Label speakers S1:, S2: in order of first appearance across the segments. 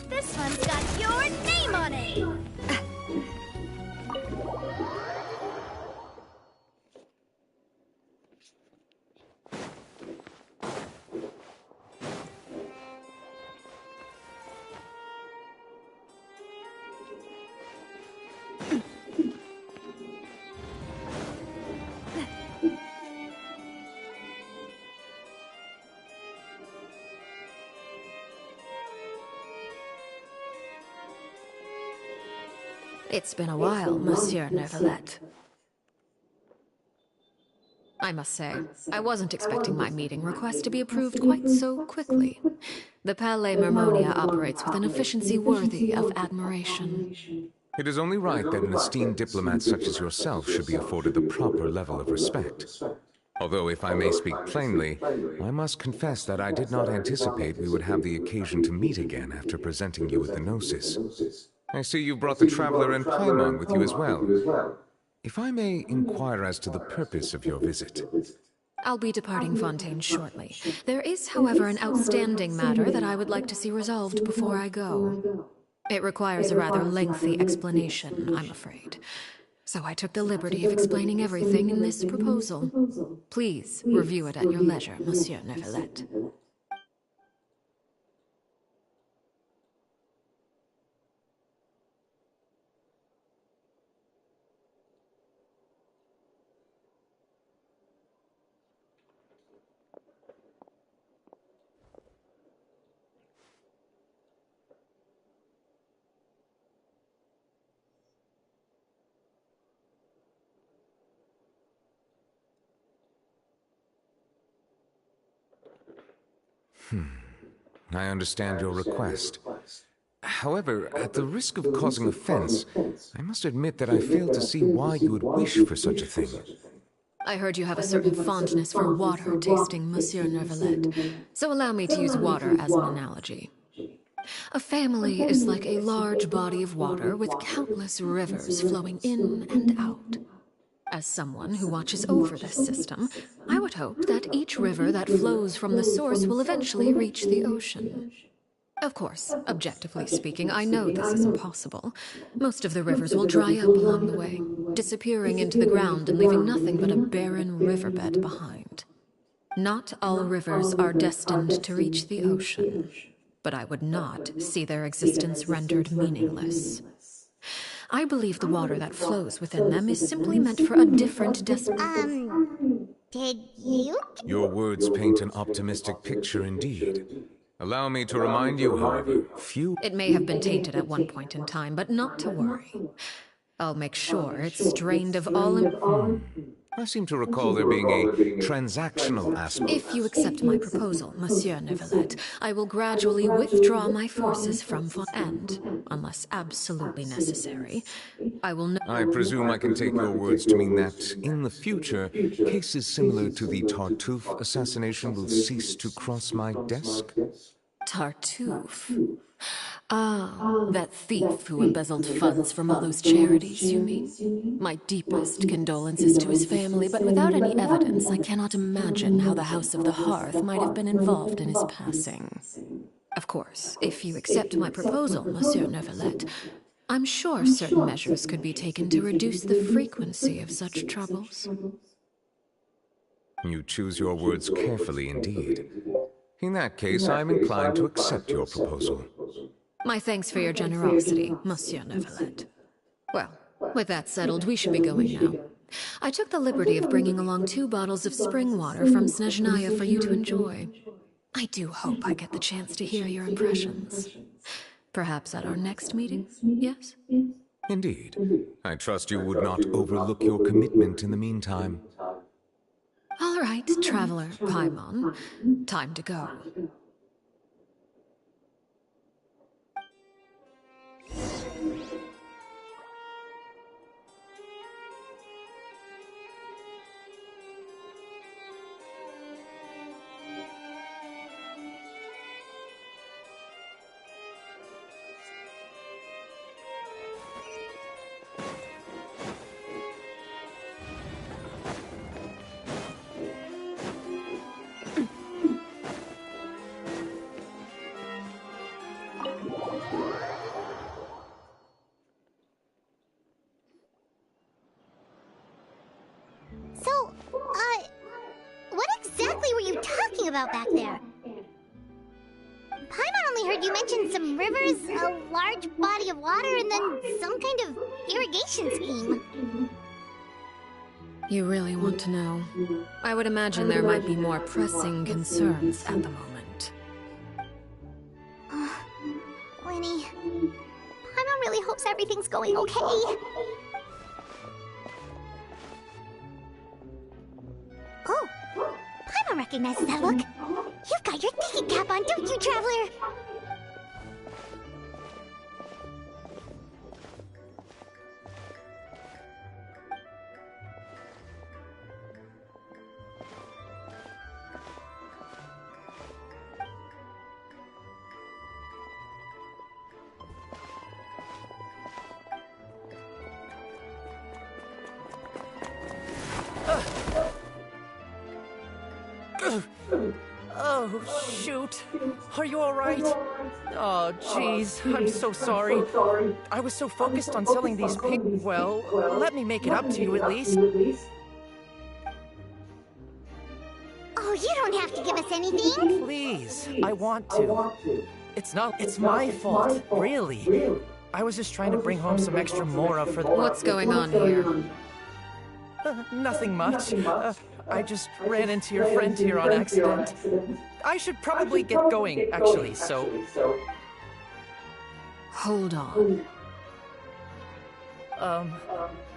S1: This one's got your name on it!
S2: It's been a while, Monsieur Neuvillette. I must say, I wasn't expecting my meeting request to be approved quite so quickly. The Palais Mermonia operates with an efficiency worthy of admiration.
S3: It is only right that an esteemed diplomat such as yourself should be afforded the proper level of respect. Although, if I may speak plainly, I must confess that I did not anticipate we would have the occasion to meet again after presenting you with the Gnosis. I see you brought the Traveler and Paimon with you as well. If I may inquire as to the purpose of your visit.
S2: I'll be departing Fontaine shortly. There is, however, an outstanding matter that I would like to see resolved before I go. It requires a rather lengthy explanation, I'm afraid. So I took the liberty of explaining everything in this proposal. Please review it at your leisure, Monsieur Neuvillette.
S3: I understand your request. However, at the risk of causing offense, I must admit that I fail to see why you would wish for such a thing.
S2: I heard you have a certain fondness for water tasting, Monsieur Neuvillette, so allow me to use water as an analogy. A family is like a large body of water with countless rivers flowing in and out. As someone who watches over this system, I would hope that each river that flows from the source will eventually reach the ocean. Of course, objectively speaking, I know this is impossible. Most of the rivers will dry up along the way, disappearing into the ground and leaving nothing but a barren riverbed behind. Not all rivers are destined to reach the ocean, but I would not see their existence rendered meaningless. I believe the water that flows within them is simply meant for a different destination.
S1: Did you?
S3: Your words paint an optimistic picture indeed. Allow me to remind you, however, few...
S2: It may have been tainted at one point in time, but not to worry. I'll make sure it's drained of all...
S3: I seem to recall there being a transactional aspect.
S2: If you accept my proposal, Monsieur Neuvillette, I will gradually withdraw my forces from and, unless absolutely necessary, I will
S3: I presume I can take your words to mean that, in the future, cases similar to the Tartuffe assassination will cease to cross my desk?
S2: Tartuffe? Ah, that thief who embezzled funds from all those charities, you mean? My deepest condolences to his family, but without any evidence, I cannot imagine how the House of the Hearth might have been involved in his passing. Of course, if you accept my proposal, Monsieur Neuvillette, I'm sure certain measures could be taken to reduce the frequency of such troubles.
S3: You choose your words carefully indeed. In that case, I am inclined to accept your proposal.
S2: My thanks for your generosity, Monsieur Neuvillette. Well, with that settled, we should be going now. I took the liberty of bringing along 2 bottles of spring water from Snezhnaya for you to enjoy. I do hope I get the chance to hear your impressions. Perhaps at our next meeting, yes?
S3: Indeed. I trust you would not overlook your commitment in the meantime.
S2: All right, Traveler Paimon. Time to go.
S1: So, what exactly were you talking about back there? Paimon only heard you mention some rivers, a large body of water, and then some kind of irrigation scheme.
S2: You really want to know? I would imagine there might be more pressing concerns at the moment.
S1: Winnie, Paimon really hopes everything's going okay. Oh, Paimon recognizes that look. You've got your thinking cap on, don't you, Traveler?
S4: Oh, shoot. Are you alright? Oh, jeez. I'm so sorry. I was so focused on selling these pig... Well, let me make it up to you at least.
S1: Oh, you don't have to give us anything.
S4: Please, I want to. It's my fault, really. I was just trying to bring home some extra mora for the...
S2: What's going on here?
S4: Nothing much. I just ran into your friend here on accident. I should probably get going, actually, so...
S2: Hold on.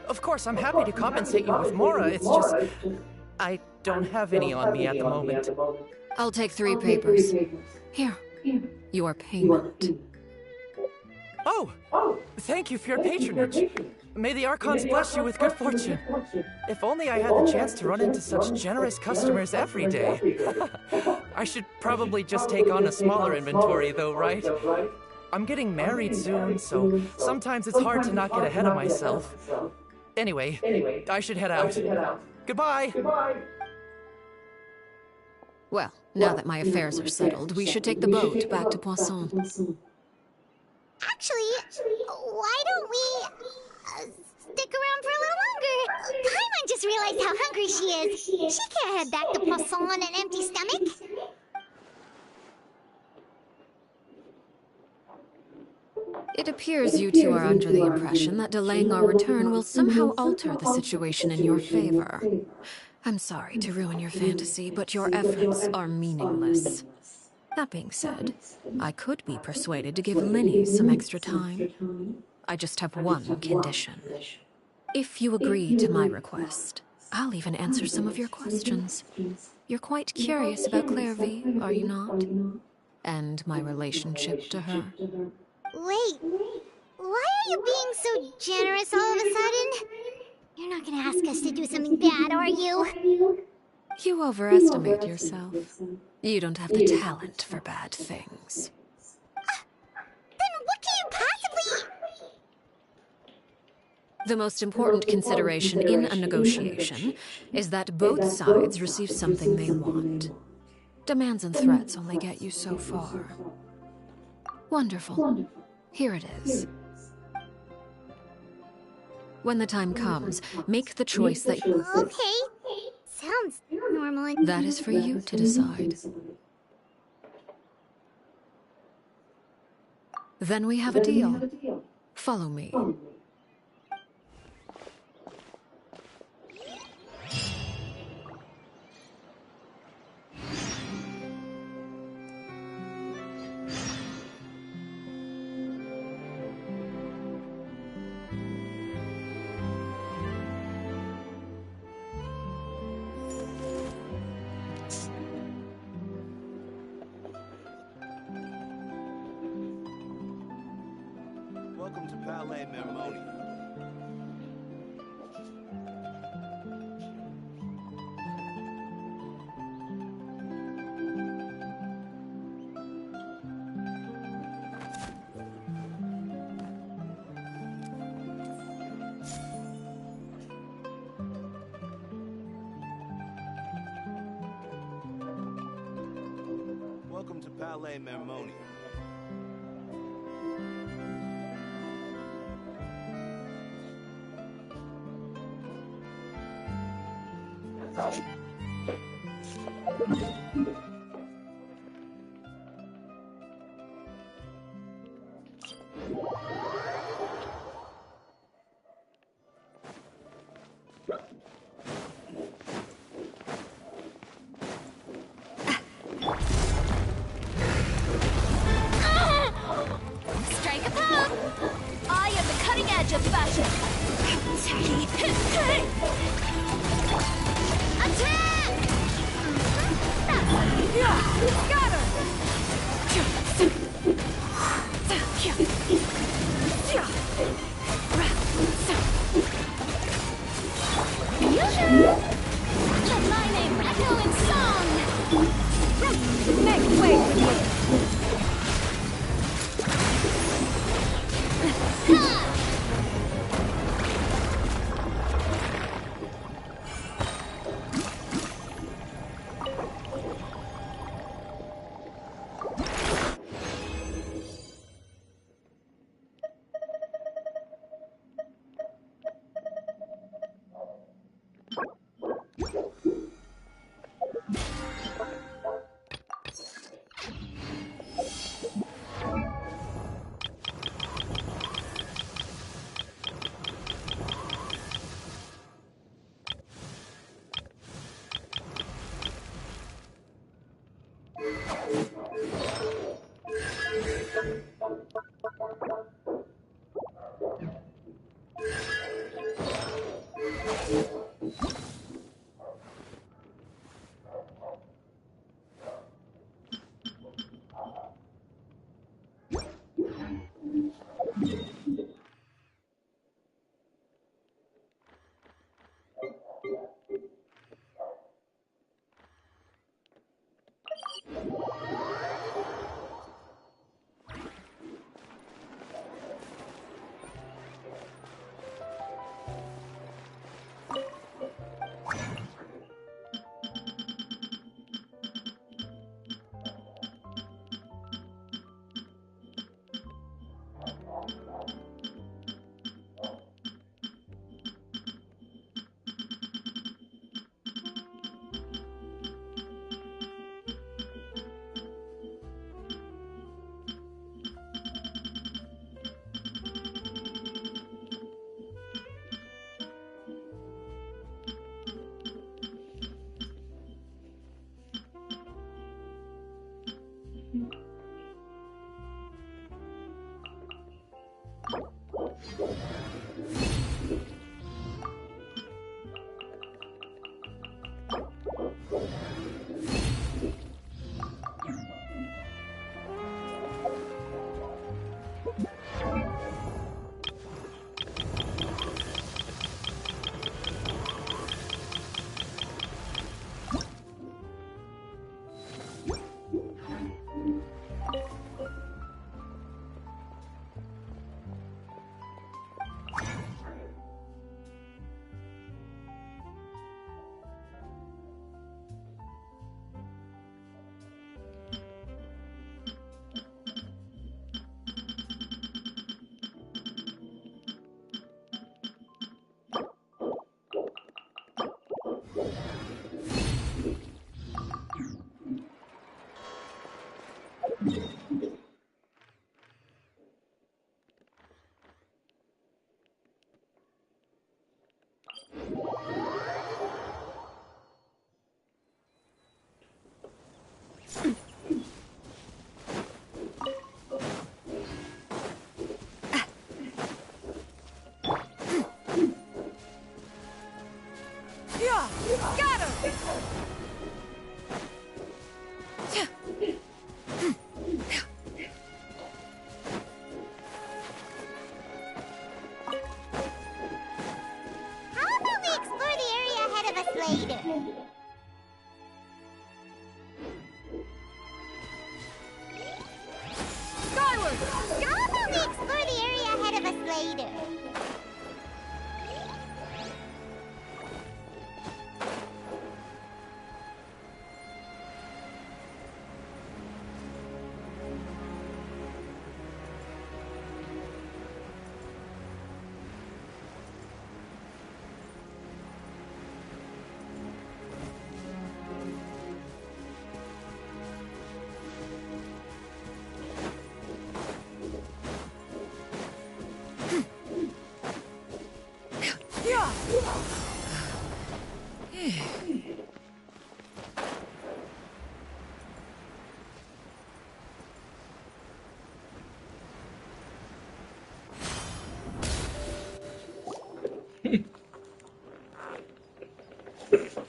S4: Of course, I'm happy to compensate you with mora, it's just... I don't have any on me at the moment.
S2: I'll take 3 papers. Here. Your payment.
S4: Oh! Thank you for your patronage. May the Archons bless you with good fortune. If only I had the chance to run into such generous customers every day. I should probably just take on a smaller inventory though, right? I'm getting married soon, so sometimes it's hard to not get ahead of myself. Anyway, I should head out. Goodbye!
S2: Well, now that my affairs are settled, we should take the boat back to Poisson.
S1: Actually, why don't we stick around for a little longer? Paimon just realized how hungry she is. She can't head back to Poisson on an empty stomach.
S2: It appears you two are under the impression that delaying our return will somehow alter the situation in your favor. I'm sorry to ruin your fantasy, but your efforts are meaningless. That being said, I could be persuaded to give Linny some extra time. I just have one condition. If you agree to my request, I'll even answer some of your questions. You're quite curious about Clairvy, are you not? And my relationship to her.
S1: Wait, why are you being so generous all of a sudden? You're not gonna ask us to do something bad, are you?
S2: You overestimate yourself. You don't have the talent for bad things.
S1: Then what can you possibly...
S2: The most important consideration in a negotiation is that both sides receive something they want. Demands and threats only get you so far. Wonderful. Here it is. When the time comes, make the choice that...
S1: Okay. Sounds normal and...
S2: That is for you to decide. Then we have a deal. Follow me.
S5: Welcome to Palais Mermonia. Welcome to Palais Mermonia.
S1: Strike a pose! I am the cutting edge of fashion! Attack! Got her! Let my name echo in song! Make way for me!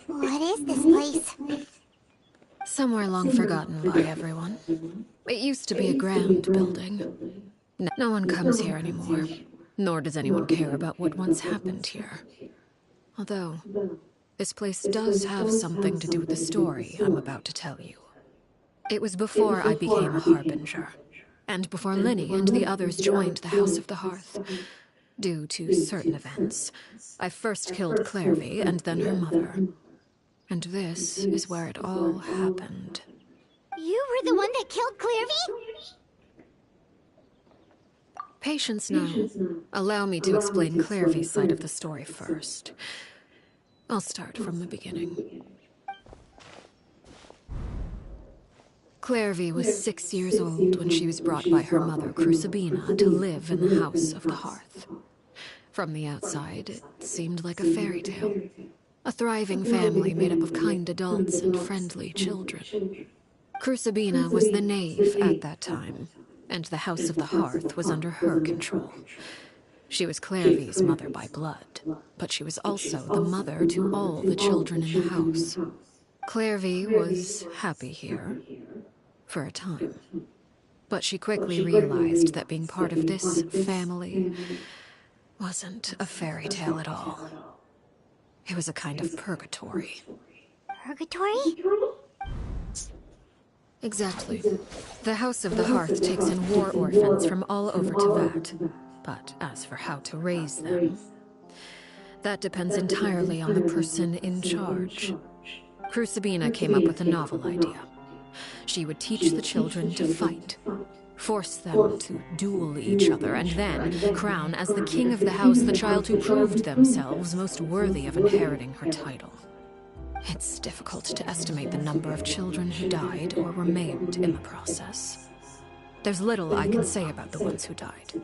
S1: What is this place?
S2: Somewhere long forgotten by everyone. It used to be a grand building. No one comes here anymore, nor does anyone care about what once happened here. Although, this place does have something to do with the story I'm about to tell you. It was before I became a harbinger, and before Linny and the others joined the House of the Hearth. Due to certain events, I first killed Clairvy and then her mother. And this is where it all happened.
S1: You were the one that killed Clairvy?
S2: Patience now. Allow me to explain Clairvy's side of the story first. I'll start from the beginning. Clairvy was 6 years old when she was brought by her mother, Crucibina, to live in the House of the Hearth. From the outside, it seemed like a fairy tale. A thriving family made up of kind adults and friendly children. Crucibina was the knave at that time, and the House of the Hearth was under her control. She was Clairvy's mother by blood, but she was also the mother to all the children in the house. Clairvy was happy here, for a time. But she quickly realized that being part of this family wasn't a fairy tale at all. It was a kind of purgatory.
S1: Purgatory?
S2: Exactly. The House of the Hearth takes in war orphans from all over Teyvat. But as for how to raise them, that depends entirely on the person in charge. Crucibina came up with a novel idea. She would teach the children to fight, force them to duel each other, and then crown as the king of the house the child who proved themselves most worthy of inheriting her title. It's difficult to estimate the number of children who died or were maimed in the process. There's little I can say about the ones who died.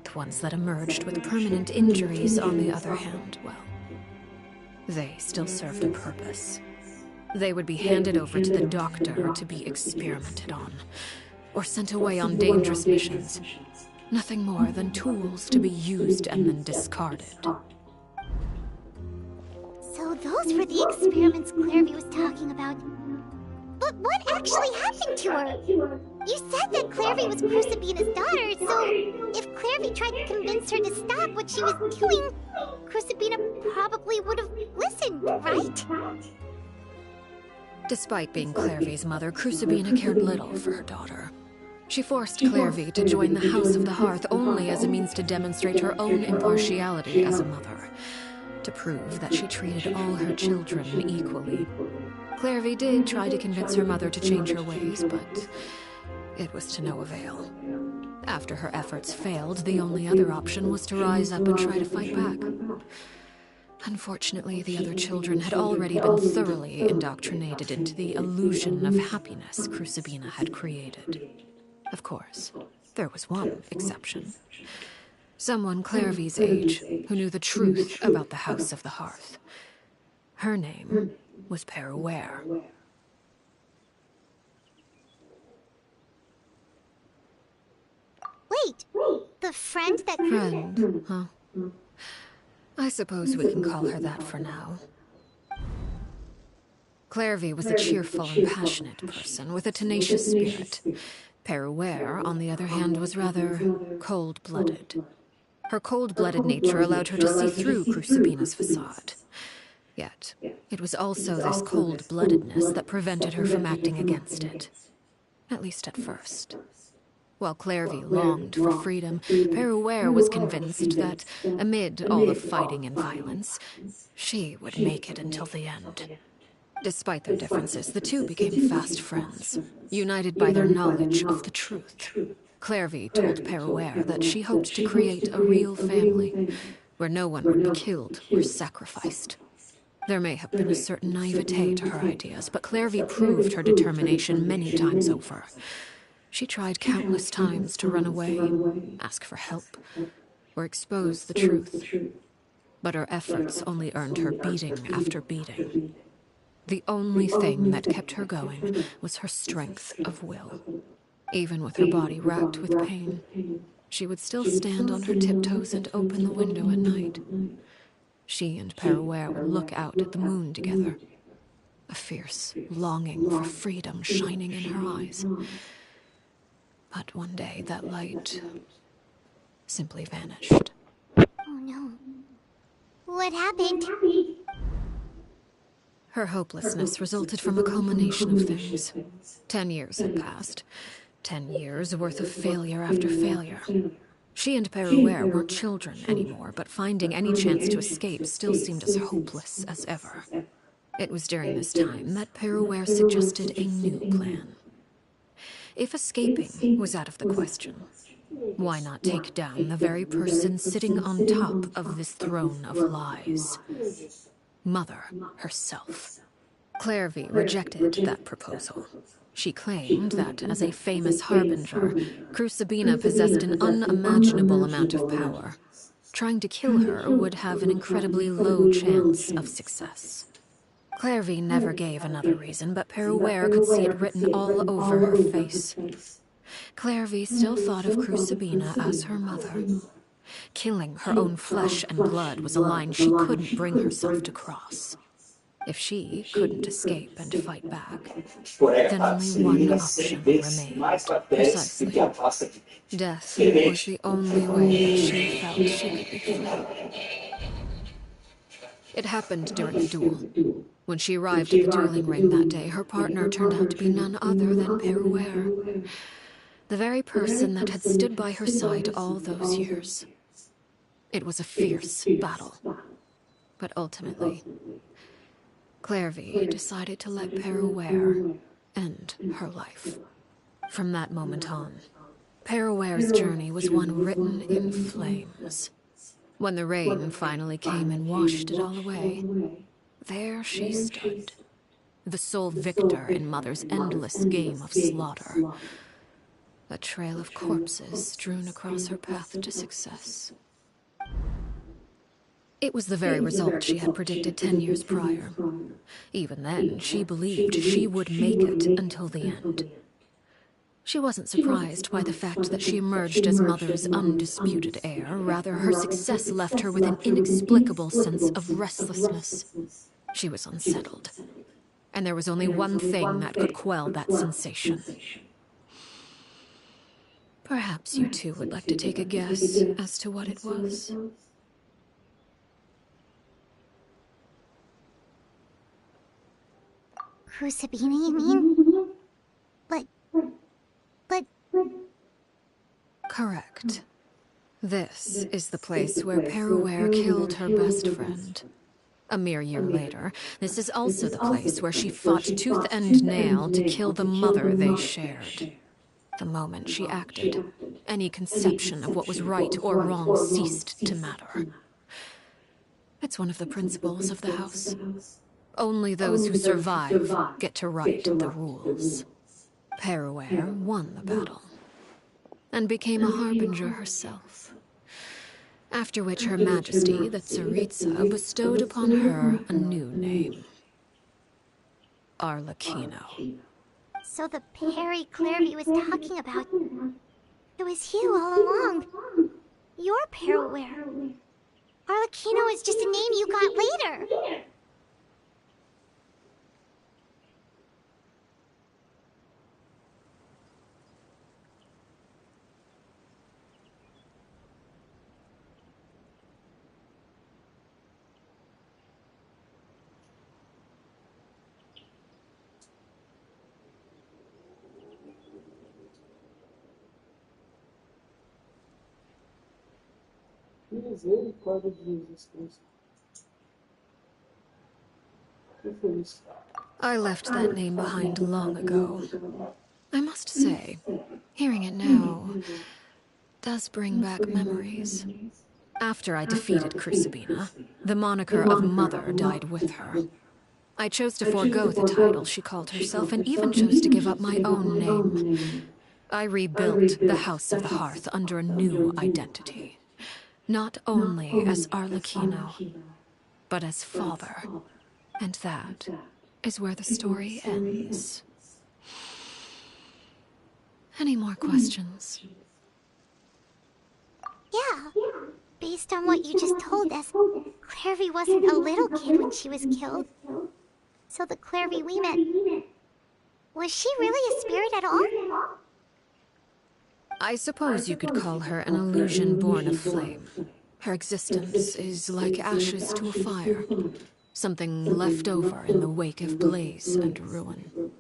S2: The ones that emerged with permanent injuries, on the other hand, well, they still served a purpose. They would be handed over to the doctor to be experimented on, or sent away on dangerous missions. Nothing more than tools to be used and then discarded.
S1: So those were the experiments Clairvy was talking about. But what actually happened to her? You said that Clairvy was Crucibina's daughter, so if Clairvy tried to convince her to stop what she was doing, Crucibina probably would have listened, right?
S2: Despite being Clairvy's mother, Crucibina cared little for her daughter. She forced Clairvy to join the House of the Hearth only as a means to demonstrate her own impartiality as a mother, to prove that she treated all her children equally. Clairvy did try to convince her mother to change her ways, but it was to no avail. After her efforts failed, the only other option was to rise up and try to fight back. Unfortunately, the other children had already been thoroughly indoctrinated into the illusion of happiness Crucibina had created. Of course, there was one exception. Someone Clairvy's age who knew the truth about the House of the Hearth. Her name was Peruere.
S1: Wait, the friend that...
S2: Friend, huh? I suppose we can call her that for now. Clairvy was a cheerful and passionate person with a tenacious spirit. Peruere, on the other hand, was rather cold-blooded. Her cold-blooded nature allowed her to see through Crucibina's facade. Yet, it was also this cold-bloodedness that prevented her from acting against it. At least at first. While Clairvy longed for freedom, Peruere was convinced that, amid all the fighting and violence, she would make it until the end. Despite their differences, the two became fast friends, united by their knowledge of the truth. Clairvy told Peruere that she hoped to create a real family, where no one would be killed or sacrificed. There may have been a certain naivete to her ideas, but Clairvy proved her determination many times over. She tried countless times to run away, ask for help, or expose the truth. But her efforts only earned her beating after beating. The only thing that kept her going was her strength of will. Even with her body racked with pain, she would still stand on her tiptoes and open the window at night. She and Perouer would look out at the moon together, a fierce longing for freedom shining in her eyes. But one day that light simply vanished.
S1: Oh no. What happened?
S2: Her hopelessness resulted from a culmination of things. 10 years had passed. 10 years worth of failure after failure. She and Perouer weren't children anymore, but finding any chance to escape still seemed as hopeless as ever. It was during this time that Perouer suggested a new plan. If escaping was out of the question, why not take down the very person sitting on top of this throne of lies? Mother herself. Clairvy rejected that proposal. She claimed that, as a famous harbinger, Crucibina possessed an unimaginable amount of power. Trying to kill her would have an incredibly low chance of success. Clairvy never gave another reason, but Perouer could see it written all over her face. Clairvy still thought of Crucibina as her mother. Killing her own flesh and blood was a line she couldn't bring herself to cross. If she couldn't escape and fight back, then only one option remained. Precisely. Death was the only way that she felt she could be free. It happened during a duel. When she arrived at the dueling ring that day, her partner turned out to be none other than Perouer, the very person that had stood by her side all those years. It was a fierce battle, but ultimately, Clairvy decided to let Perouer end her life. From that moment on, Perouer's journey was one written in flames. When the rain finally came and washed it all away, there she stood, the sole victor in Mother's endless game of slaughter. A trail of corpses strewn across her path to success. It was the very result she had predicted 10 years prior. Even then, she believed she would make it until the end. She wasn't surprised by the fact that she emerged as Mother's undisputed heir. Rather, her success left her with an inexplicable sense of restlessness. She was unsettled, and there was only one thing that could quell that sensation. Perhaps you two would like to take a guess as to what it was.
S1: Crucibina, you mean? But...
S2: Correct. This is the place where Perouer killed her best friend. A mere year later, this is also the place where she fought tooth and nail to kill the mother they shared. The moment she acted, any conception of what was right or wrong ceased to matter. It's one of the principles of the house. Only those who survive get to write the rules. Perouer won the battle, and became a harbinger herself. After which Her Majesty, the Tsaritsa, bestowed upon her a new name. Arlechino.
S1: So the Perry Clairvy was talking about... It was you all along. You're Perouer. Arlechino is just a name you got later.
S2: I left that name behind long ago. I must say, hearing it now does bring back memories. After I defeated Crucibina, the moniker of Mother died with her. I chose to forego the title she called herself, and even chose to give up my own name. I rebuilt the House of the Hearth under a new identity. Not only as Arlechino, but as father. And that is where the story ends. Any more questions?
S1: Based on what you just told us, Clairvy wasn't a little kid when she was killed. So the Clairvy we met... Was she really a spirit at all?
S2: I suppose you could call her an illusion born of flame. Her existence is like ashes to a fire. Something left over in the wake of blaze and ruin.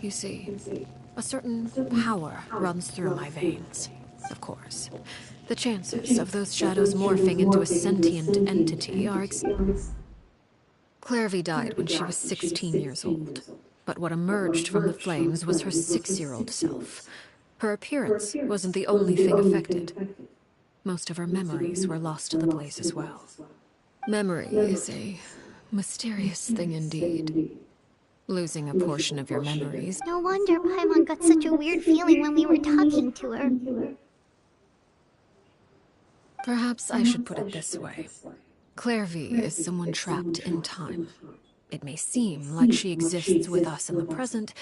S2: You see, a certain power runs through my veins, of course. The chances of those shadows morphing into a sentient entity are Clairvy died when she was 16 years old, but what emerged from the flames was her 6-year-old self. Her appearance wasn't the only thing affected. Most of her memories were lost to the blaze as well. Memory is a mysterious thing indeed. Losing a portion of your memories.
S1: No wonder Paimon got such a weird feeling when we were talking to her.
S2: Perhaps I should put it this way. Clairvy is someone trapped in time. It may seem like she exists with us in the present,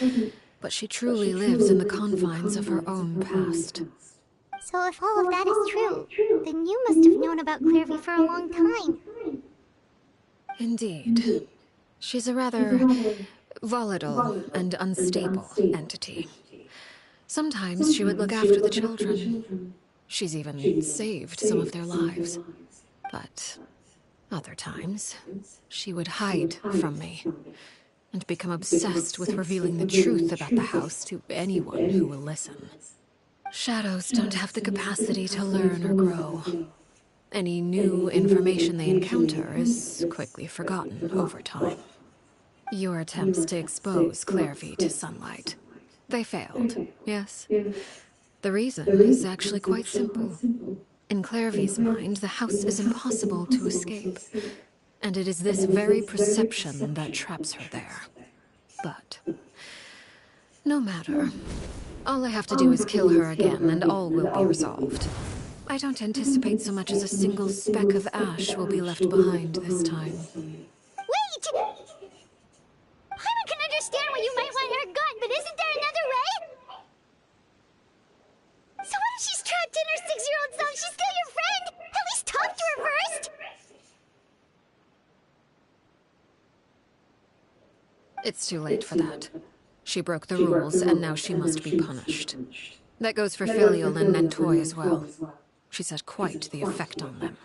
S2: but she truly lives in the confines of her own past.
S1: So if all of that is true, then you must have known about Clairvy for a long time.
S2: Indeed. She's a rather volatile and unstable entity. Sometimes she would look after the children. She's even saved some of their lives. But other times, she would hide from me and become obsessed with revealing the truth about the house to anyone who will listen. Shadows don't have the capacity to learn or grow. Any new information they encounter is quickly forgotten over time. Your attempts to expose Clairvy to sunlight. They failed, yes? The reason is actually quite simple. In Clairvy's mind, the house is impossible to escape. And it is this very perception that traps her there. But no matter. All I have to do is kill her again, and all will be resolved. I don't anticipate so much as a single speck of ash will be left behind this time.
S1: Wait! Paimon can understand why you might want her gone, but isn't there another way? So what if she's trapped in her 6-year-old self? She's still your friend! At least talk to her first!
S2: It's too late for that. She broke the rules, and now she must be punished. That goes for Filial and Nentoy as well. She's had quite the effect on them.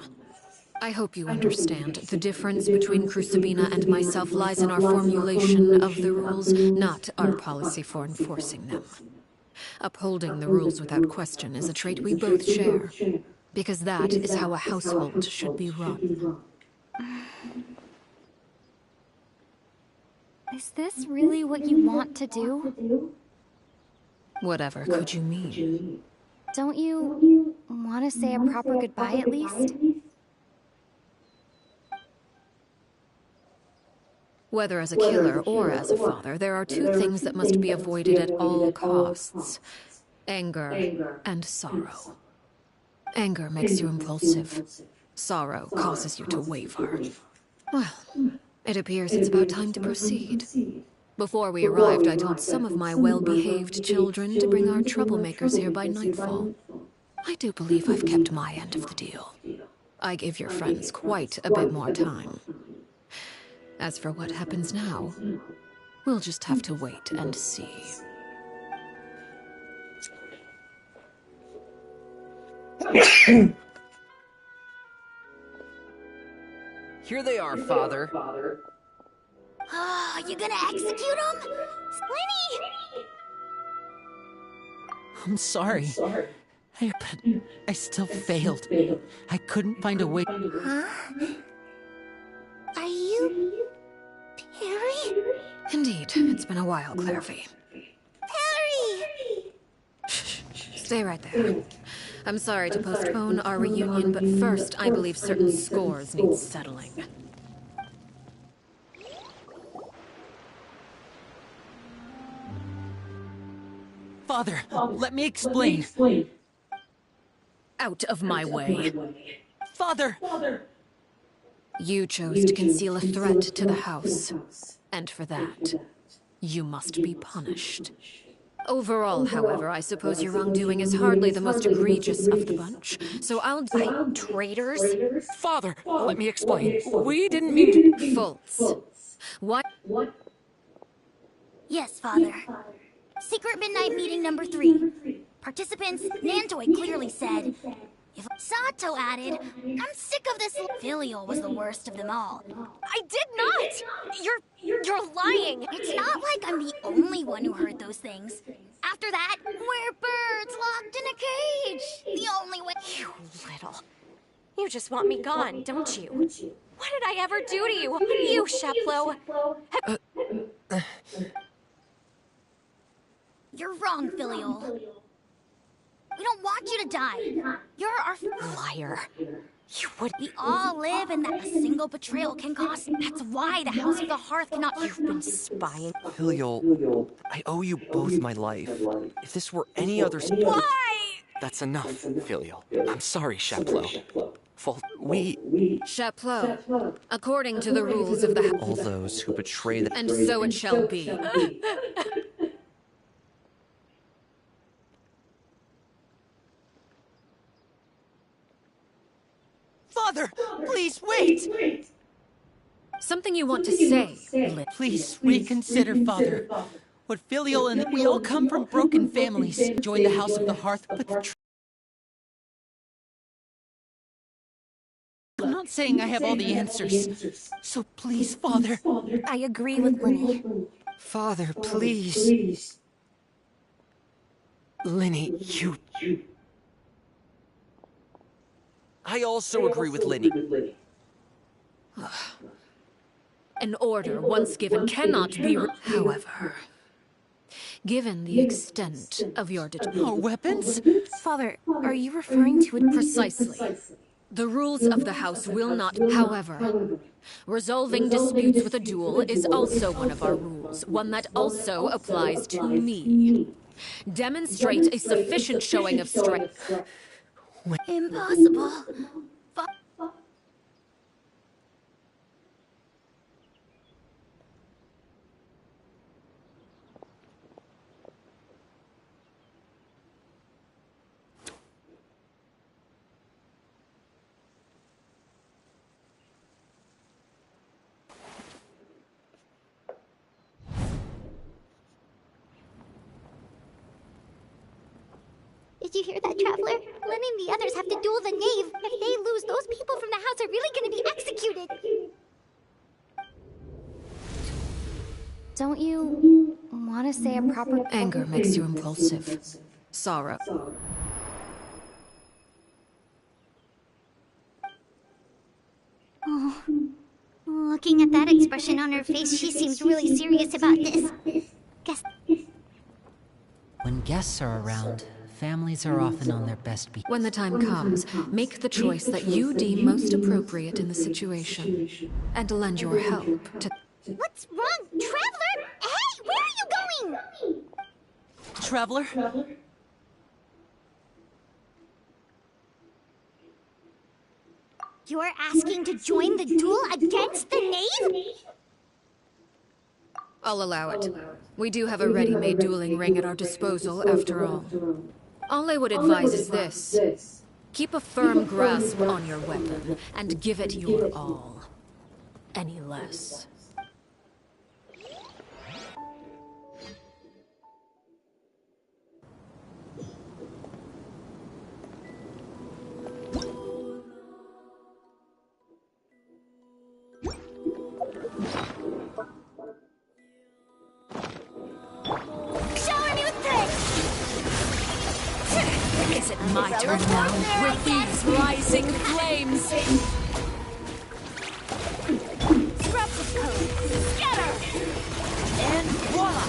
S2: I hope you understand. The difference between Crucibina and myself lies in our formulation of the rules, not our policy for enforcing them. Upholding the rules without question is a trait we both share, because that is how a household should be run.
S6: Is this really what you want to do?
S2: Whatever could you mean?
S6: Don't you want to say a proper goodbye at least?
S2: Whether as a killer or as a father, there are two things that must be avoided at all costs: anger and sorrow. Anger makes you impulsive. Sorrow causes you to waver. Well, it appears it's about time to proceed. Before we arrived, I told some of my well-behaved children to bring our troublemakers here by nightfall. I do believe I've kept my end of the deal. I gave your friends quite a bit more time. As for what happens now, we'll just have to wait and see.
S4: Here they are, Father.
S1: Oh, you gonna execute him? Splinty!
S7: I'm sorry. But I still failed. I couldn't find a way.
S1: Huh? Are you... Perry?
S2: Indeed, it's been a while, Clairvy.
S1: Perry!
S2: Stay right there. I'm sorry to postpone our reunion, but first, I believe certain scores need settling.
S7: Father, let me explain.
S2: Out of my way.
S7: Father!
S2: You chose to conceal a threat to the house, and for that, you must be punished. Overall, however, I suppose your wrongdoing is hardly the most egregious of the bunch. So I'll...
S6: Traitors?
S4: Father, let me explain. We didn't mean to...
S2: False. What?
S1: Yes, Father. Secret midnight meeting number 3. Participants, Nantoy clearly said. If Sato added, I'm sick of this. Filial was the worst of them all.
S6: I did not! You're lying!
S1: It's not like I'm the only one who heard those things. After that, we're birds locked in a cage. The only way.
S6: You little. You just want me gone, don't you? What did I ever do to you? You, Sheplo.
S1: You're wrong, Filial. We don't want you to die. You're our
S6: Liar. You would.
S1: We all live in that a single betrayal can cost. That's why the House of the Hearth cannot.
S6: You've been spying.
S4: Filial, I owe you both my life. If this were any other...
S6: Why?
S4: That's enough, Filial. I'm sorry, Sheplo.
S2: Sheplo, according to the rules of the...
S4: All those who betray the...
S2: And so it shall be.
S7: Father, please wait!
S2: Something you want to say,
S7: Please reconsider, Father. What Filial and we all come from broken families. Join the House of the Hearth, but the I'm not saying I have all the answers. So please, Father.
S6: I agree with Linny.
S4: Father, please. Linny, you... I also agree with Linny.
S2: An order once given cannot be... However, given the extent of your...
S7: Our weapons?
S6: Father, are you referring to it
S2: Precisely. The rules of the House will not... However, resolving disputes with a duel is also one of our rules, one that also applies to me. Demonstrate a sufficient showing of strength.
S1: Impossible. Did you hear that, Traveler? Lenny and the others have to duel the Knave. If they lose, those people from the house are really going to be executed.
S6: Don't you want to say a proper...
S2: Anger makes you impulsive. Sorrow.
S1: Oh, looking at that expression on her face, she seems really serious about this. Guess...
S8: When guests are around, families are often on their best behavior.
S2: When the time comes, make the choice that you deem most appropriate in the situation, and lend your help to...
S1: What's wrong, Traveler? Hey, where are you going?
S7: Traveler?
S1: You're asking to join the duel against the Knave?
S2: I'll allow it. We do have a ready-made dueling ring at our disposal, after all. All I would advise is this. Keep a firm grasp on your weapon, and give it your all. Any less. Is it my turn now? With these rising flames!
S1: Scraps of code. Scatter!
S7: And voila!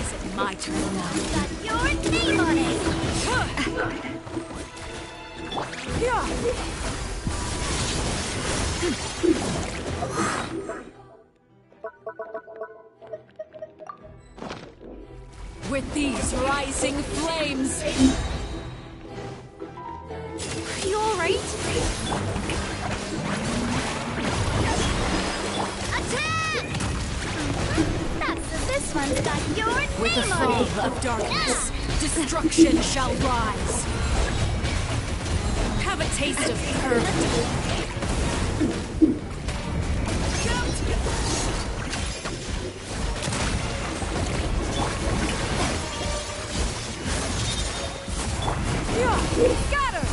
S2: Is it my turn now?
S1: Got your name on it!
S2: With these rising flames!
S6: Are you alright?
S1: Attack! That's this one's got your
S2: With the fall of darkness, destruction shall rise. Have a taste of purgatory.
S6: Scatter!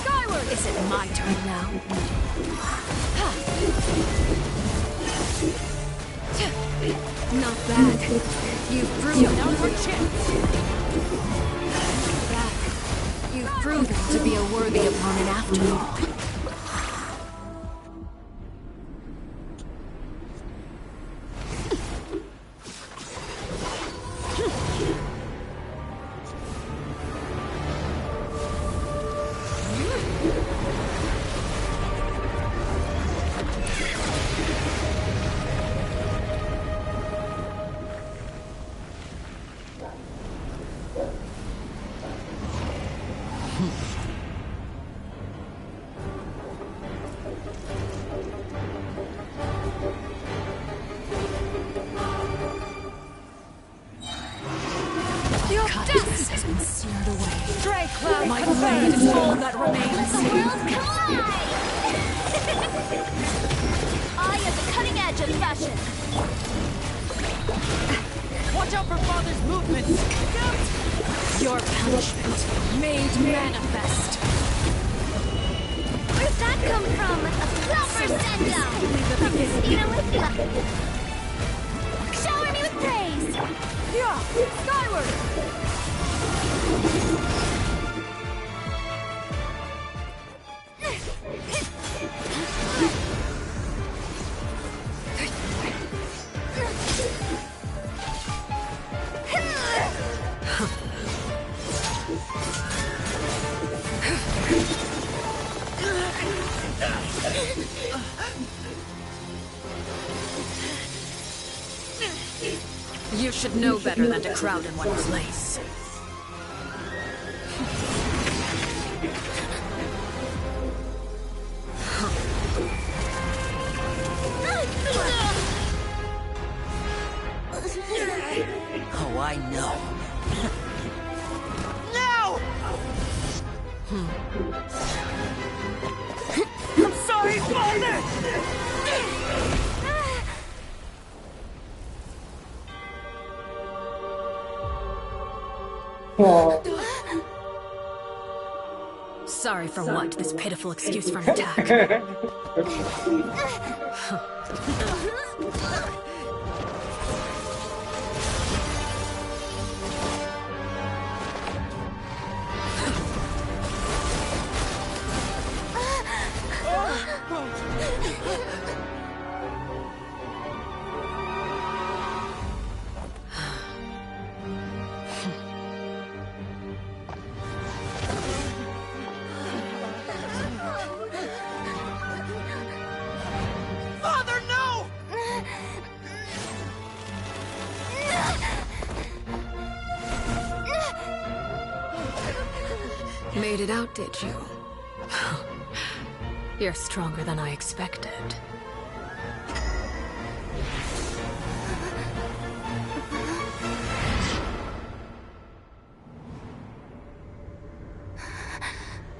S6: Skyward!
S2: Is it my turn now? Not bad. You've proven out your chance. Not bad. You've proven to be a worthy opponent after all. Has been seared away.
S6: Stray cloud,
S2: My blade is all that remains.
S1: Worlds collide! I am the cutting edge of fashion.
S7: Watch out for Father's movements!
S2: Your punishment made manifest.
S1: Where'd that come from? A proper send-down! Shower me with praise!
S6: Yeah! Skyward!
S2: You should know better than to crowd in one place.
S7: Oh, I know.
S6: I'm sorry, Father!
S2: Sorry for what? This pitiful excuse for an attack.
S7: Father, no!
S2: Made it out, did you? You're stronger than I expected.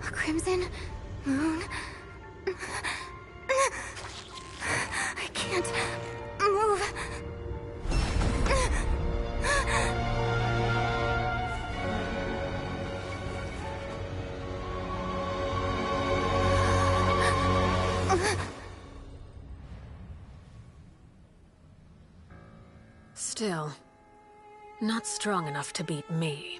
S1: A crimson moon. I can't move.
S2: Still, not strong enough to beat me.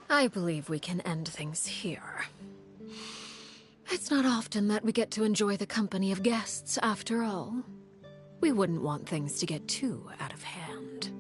S2: I believe we can end things here. It's not often that we get to enjoy the company of guests, after all. We wouldn't want things to get too out of hand.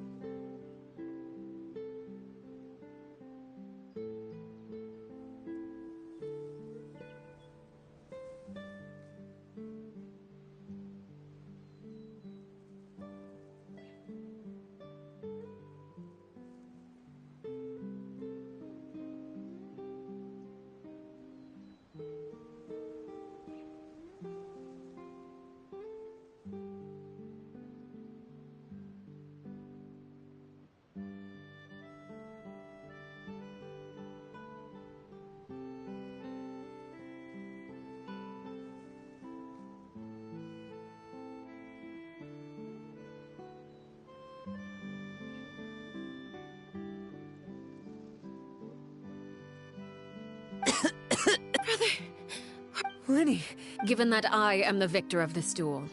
S4: Lyney!
S2: Given that I am the victor of this duel,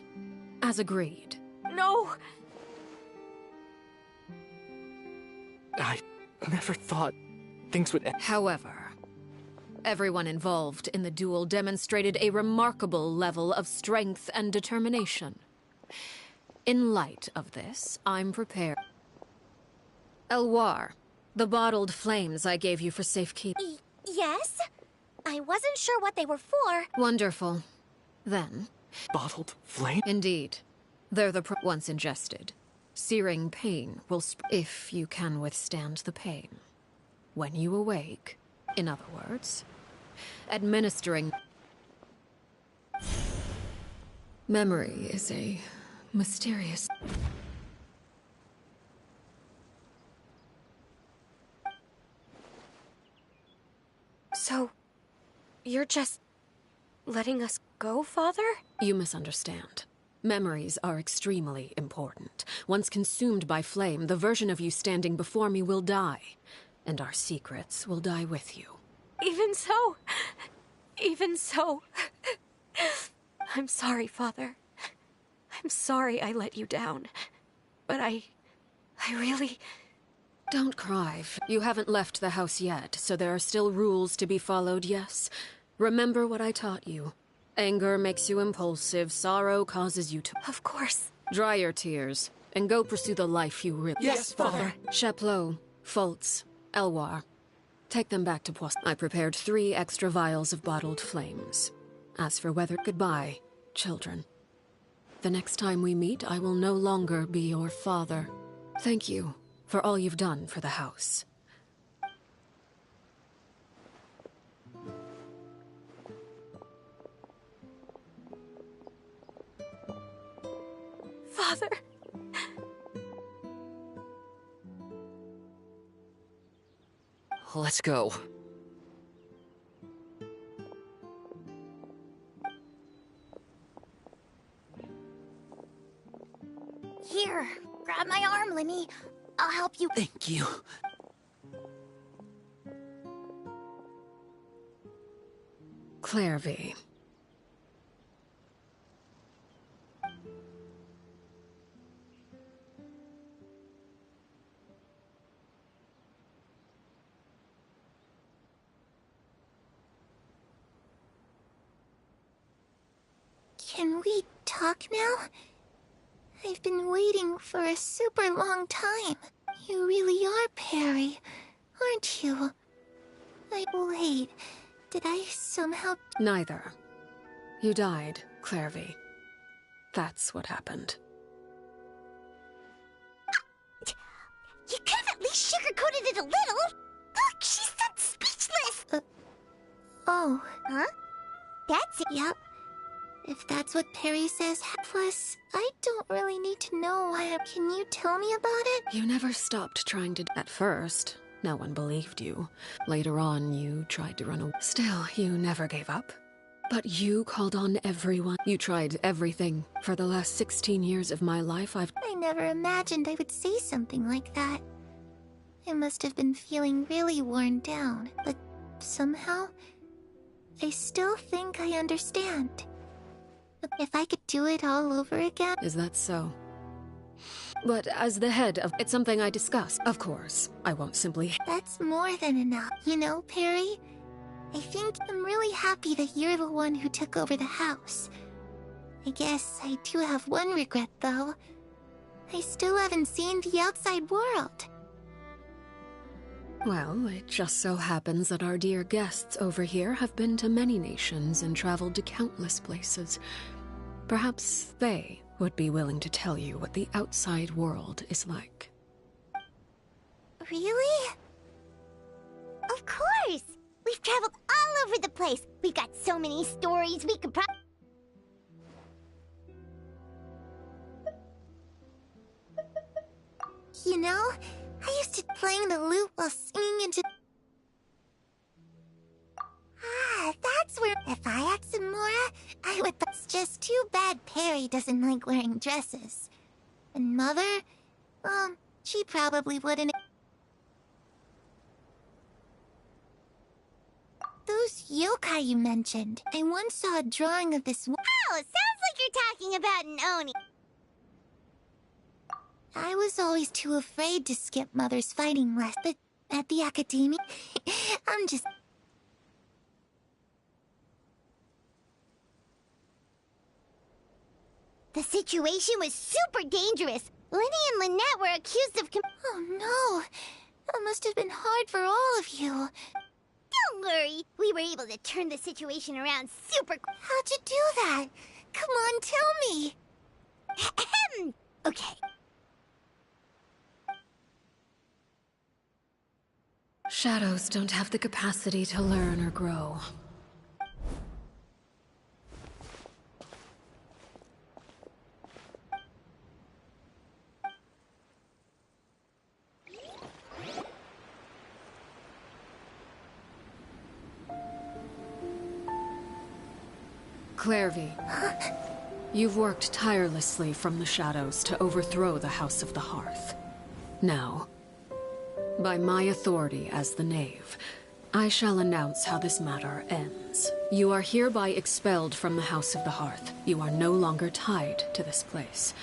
S2: as agreed.
S6: No!
S4: I never thought things would end.
S2: However, everyone involved in the duel demonstrated a remarkable level of strength and determination. In light of this, I'm prepared. Elwar, the bottled flames I gave you for safekeeping.
S1: Yes? I wasn't sure what they were for.
S2: Wonderful. Then,
S4: Bottled flame?
S2: indeed, they're the once ingested. Searing pain will if you can withstand the pain. When you awake, in other words, administering... Memory is a mysterious...
S6: So, you're just letting us go, Father?
S2: You misunderstand. Memories are extremely important. Once consumed by flame, the version of you standing before me will die, and our secrets will die with you.
S6: Even so, I'm sorry, Father. I'm sorry I let you down. But I really...
S2: Don't cry. You haven't left the house yet, so there are still rules to be followed, yes? Remember what I taught you. Anger makes you impulsive, sorrow causes you to...
S6: Of course.
S2: Dry your tears, and go pursue the life you really...
S4: Yes, Father!
S2: Chaplot, Foltz, Elwar. Take them back to Poisson. I prepared 3 extra vials of bottled flames. As for whether... Goodbye, children. The next time we meet, I will no longer be your father. Thank you for all you've done for the house.
S6: Father...
S7: Let's go.
S1: Here, grab my arm, Lyney. I'll help you.
S7: Thank you.
S2: Clairvy.
S1: Can we talk now? I've been waiting for a super long time. You really are Perry, aren't you? Wait, did I somehow...
S2: Neither. You died, Clairvy. That's what happened.
S1: You could have at least sugarcoated it a little! Look, she's done speechless! Oh. Huh? That's it. Yep. If that's what Perry says, plus, I don't really need to know why. Can you tell me about it?
S2: You never stopped trying to... At first, no one believed you. Later on, you tried to run away. Still, you never gave up. But you called on everyone. You tried everything. For the last 16 years of my life, I
S1: never imagined I would say something like that. I must have been feeling really worn down, but somehow, I still think I understand. If I could do it all over again...
S2: Is that so? But as the head of... It's something I discussed. Of course, I won't simply...
S1: That's more than enough. You know, Perry, I think I'm really happy that you're the one who took over the house. I guess I do have one regret, though. I still haven't seen the outside world.
S2: Well, it just so happens that our dear guests over here have been to many nations and traveled to countless places. Perhaps they would be willing to tell you what the outside world is like.
S1: Really? Of course! We've traveled all over the place. We've got so many stories we could You know, I used to playing the lute while singing into... Ah, that's where... If I had some more, I would... It's just too bad Perry doesn't like wearing dresses. And Mother, she probably wouldn't... those yokai you mentioned? I once saw a drawing of this. Oh, sounds like you're talking about an Oni. I was always too afraid to skip Mother's fighting lessons, but at the academia, I'm just... The situation was super dangerous. Lenny and Lynette were accused of Oh no! That must have been hard for all of you. Don't worry. We were able to turn the situation around super... How'd you do that? Come on, tell me. Ahem. Okay.
S2: Shadows don't have the capacity to learn or grow. Clairvy, you've worked tirelessly from the shadows to overthrow the House of the Hearth. Now, by my authority as the Knave, I shall announce how this matter ends. You are hereby expelled from the House of the Hearth. You are no longer tied to this place,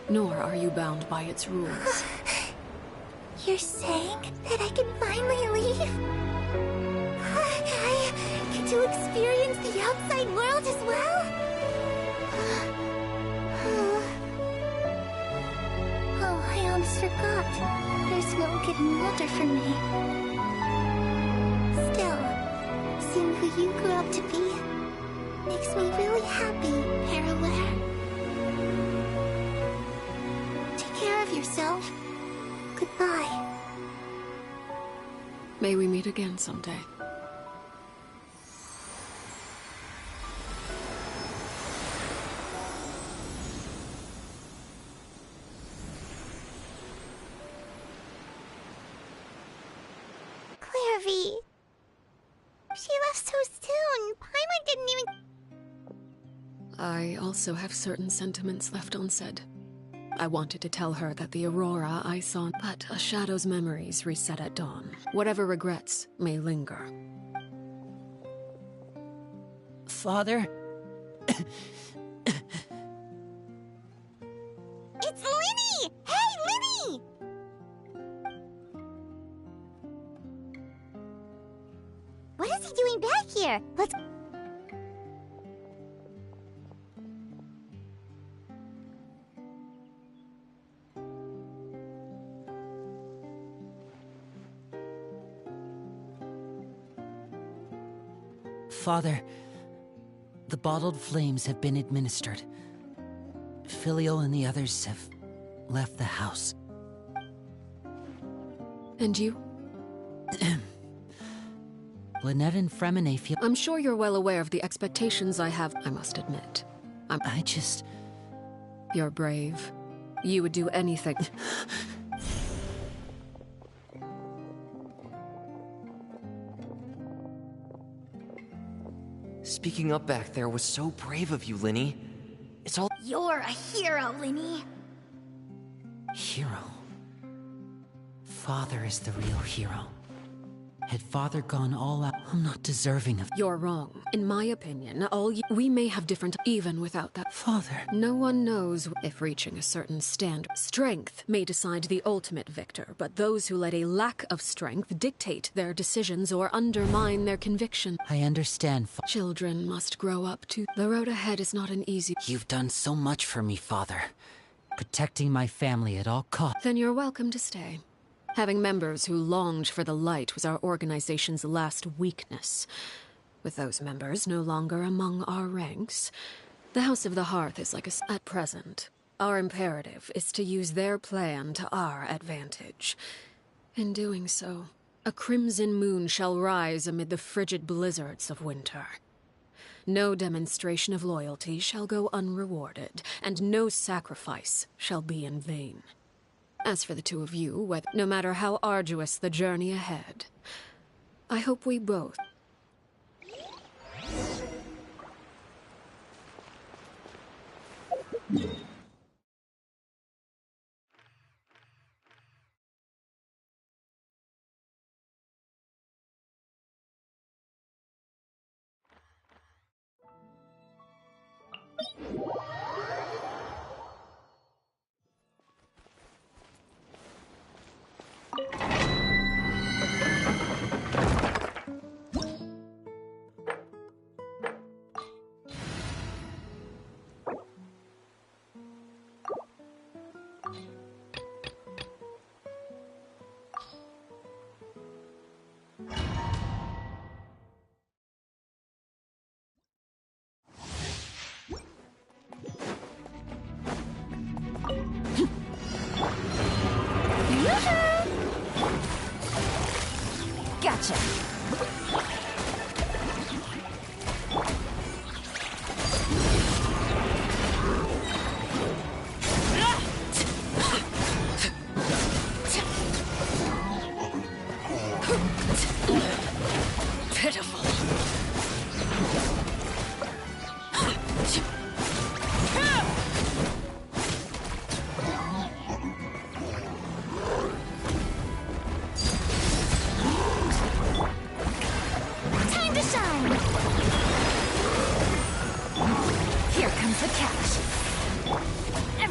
S2: nor are you bound by its rules.
S1: You're saying that I can finally leave? I get to experience the outside world as well? Oh, I almost forgot. There's no getting older for me. Still, seeing who you grew up to be makes me really happy, Parallel. Take care of yourself. Goodbye.
S2: May we meet again someday.
S1: Clairvy. She left so soon. Paimon didn't even...
S2: I also have certain sentiments left unsaid. I wanted to tell her that the aurora I saw, but a shadow's memories reset at dawn. Whatever regrets may linger.
S7: Father?
S1: It's Linny! Hey, Linny! What is he doing back here? Let's...
S8: Father, the bottled flames have been administered. Filial and the others have left the house.
S2: And you?
S8: Lynette and Fremine feel...
S2: I'm sure you're well aware of the expectations I have, I must admit.
S8: I just...
S2: You're brave. You would do anything.
S9: Speaking up back there was so brave of you, Linny. It's all...
S1: You're a hero, Linny.
S8: Hero. Father is the real hero. Had Father gone all out, I'm not deserving of...
S2: You're wrong. In my opinion, we may have different... Even without that...
S8: Father...
S2: No one knows if reaching a certain standard. Strength may decide the ultimate victor, but those who let a lack of strength dictate their decisions or undermine their conviction.
S8: I understand,
S2: Children must grow up to... The road ahead is not an easy...
S8: You've done so much for me, Father. Protecting my family at all costs.
S2: Then you're welcome to stay. Having members who longed for the light was our organization's last weakness. With those members no longer among our ranks, the House of the Hearth is like a... At present, our imperative is to use their plan to our advantage. In doing so, a crimson moon shall rise amid the frigid blizzards of winter. No demonstration of loyalty shall go unrewarded, and no sacrifice shall be in vain. As for the two of you, no matter how arduous the journey ahead, I hope we both...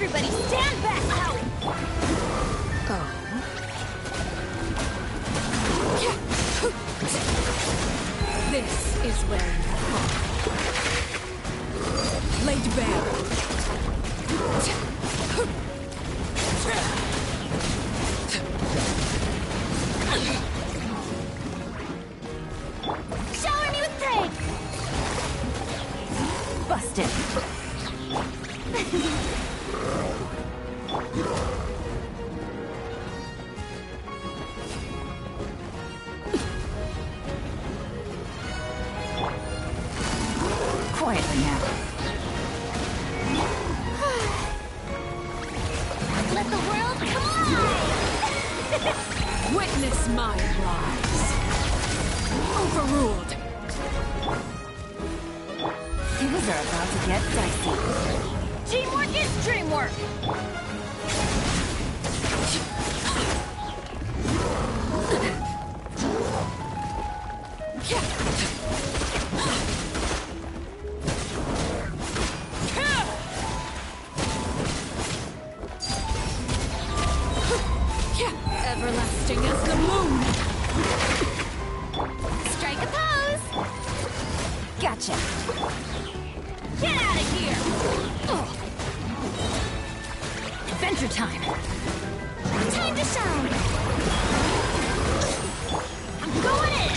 S6: Everybody stand back! Ow!
S2: This is where you fall. Laid bare.
S6: Shower me with praise! Busted. Quietly now. Let the world come alive!
S2: Witness my rise. Overruled.
S6: Things are about to get dicey. Teamwork is dreamwork!
S2: Everlasting as the moon.
S6: Strike a pose! Gotcha! Get out of here! Adventure time! Time to shine! I'm going in!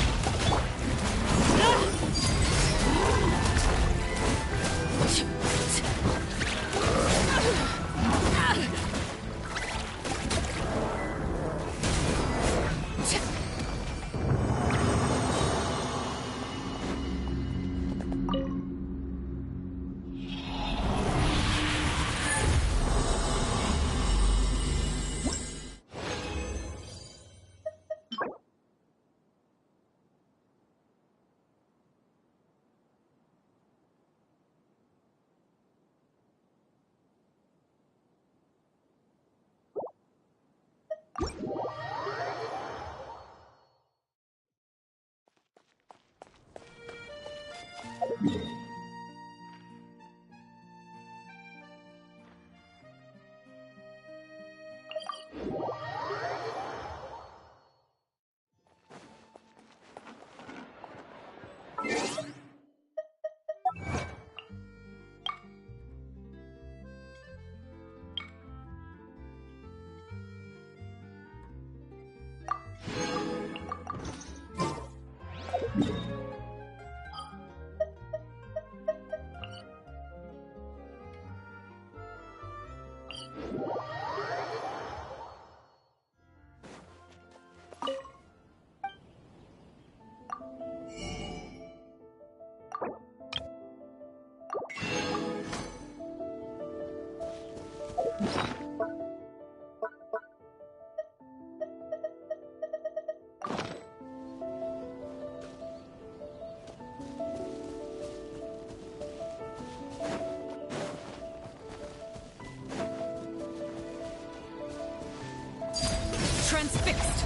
S2: Transfixed.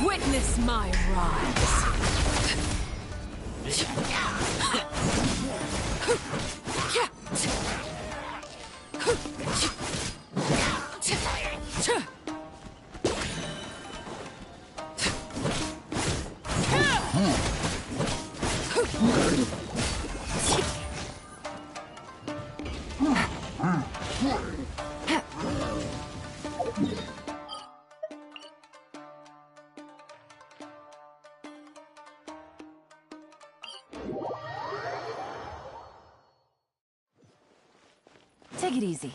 S2: Witness my rise.
S10: Take it easy.